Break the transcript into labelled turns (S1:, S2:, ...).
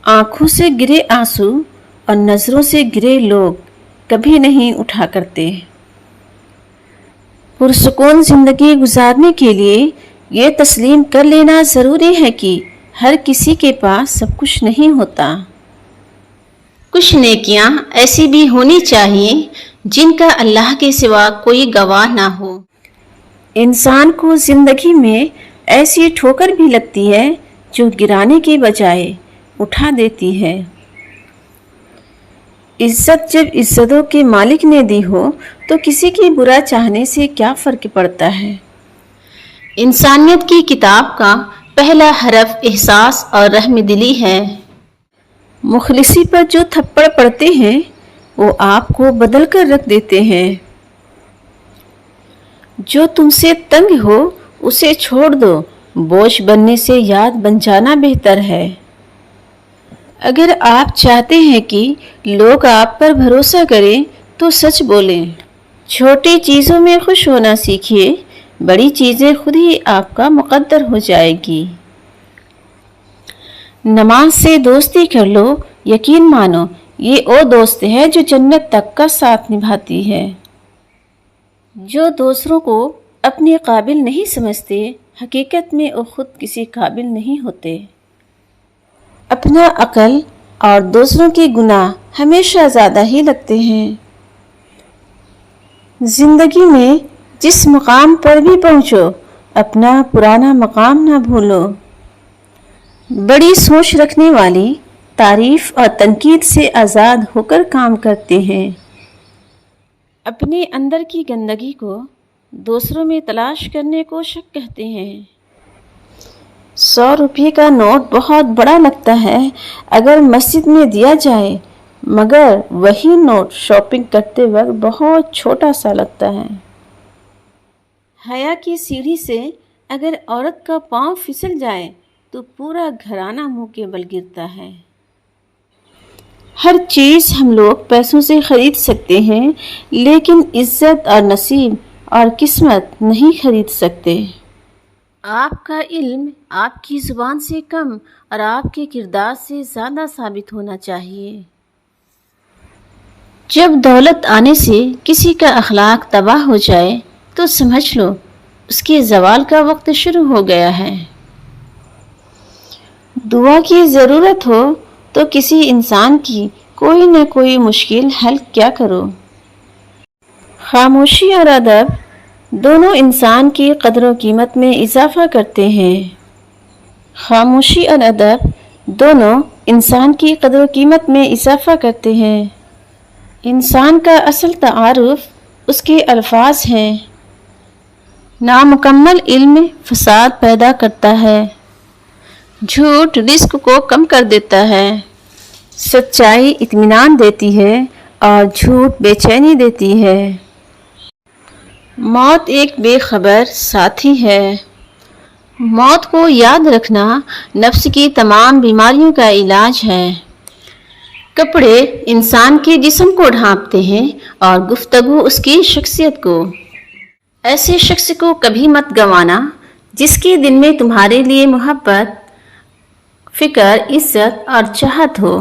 S1: आंखों से गिरे आंसू और नजरों से गिरे लोग कभी नहीं उठा करते। पुरसुकून जिंदगी गुजारने के लिए ये तस्लीम कर लेना ज़रूरी है कि हर किसी के पास सब कुछ नहीं होता। कुछ नेकियां ऐसी भी होनी चाहिए जिनका अल्लाह के सिवा कोई गवाह ना हो। इंसान को जिंदगी में ऐसी ठोकर भी लगती है जो गिराने के बजाय उठा देती है। इज्जत जब इज्जतों के मालिक ने दी हो तो किसी की बुरा चाहने से क्या फ़र्क पड़ता है। इंसानियत की किताब का पहला हरफ एहसास और रहमदिली है। मुखलिसी पर जो थप्पड़ पड़ते हैं वो आपको बदल कर रख देते हैं। जो तुमसे तंग हो उसे छोड़ दो, बोझ बनने से याद बन जाना बेहतर है। अगर आप चाहते हैं कि लोग आप पर भरोसा करें तो सच बोलें। छोटी चीज़ों में खुश होना सीखिए, बड़ी चीज़ें खुद ही आपका मुकद्दर हो जाएगी। नमाज से दोस्ती कर लो, यकीन मानो ये वो दोस्त है जो जन्नत तक का साथ निभाती है। जो दूसरों को अपने काबिल नहीं समझते, हकीकत में वो खुद किसी काबिल नहीं होते। अपना अक्ल और दूसरों के गुनाह हमेशा ज़्यादा ही लगते हैं। ज़िंदगी में जिस मुकाम पर भी पहुँचो, अपना पुराना मकाम ना भूलो। बड़ी सोच रखने वाली तारीफ और तनकीद से आज़ाद होकर काम करते हैं। अपने अंदर की गंदगी को दूसरों में तलाश करने को शक कहते हैं। 100 रुपये का नोट बहुत बड़ा लगता है अगर मस्जिद में दिया जाए, मगर वही नोट शॉपिंग करते वक्त बहुत छोटा सा लगता है। हया की सीढ़ी से अगर औरत का पांव फिसल जाए तो पूरा घराना मुंह के बल गिरता है। हर चीज़ हम लोग पैसों से खरीद सकते हैं, लेकिन इज्जत और नसीब और किस्मत नहीं खरीद सकते। आपका इल्म आपकी ज़ुबान से कम और आपके किरदार से ज़्यादा साबित होना चाहिए। जब दौलत आने से किसी का अखलाक तबाह हो जाए तो समझ लो उसके ज़वाल का वक्त शुरू हो गया है। दुआ की ज़रूरत हो तो किसी इंसान की कोई न कोई मुश्किल हल क्या करो। खामोशी और अदब दोनों इंसान की कदर कीमत में इजाफा करते हैं। खामोशी और अदब दोनों इंसान की कदर कीमत में इजाफा करते हैं। इंसान का असल तारुफ उसके अल्फाज हैं। नामुकम्मल इल्म फसाद पैदा करता है। झूठ रिस्क को कम कर देता है। सच्चाई इत्मीनान देती है और झूठ बेचैनी देती है। मौत एक बेखबर साथी है। मौत को याद रखना नफ्स की तमाम बीमारियों का इलाज है। कपड़े इंसान के जिस्म को ढांपते हैं और गुफ्तगू उसकी शख्सियत को। ऐसे शख्स को कभी मत गंवाना जिसके दिल में तुम्हारे लिए मोहब्बत, फिक्र, इज्जत और चाहत हो।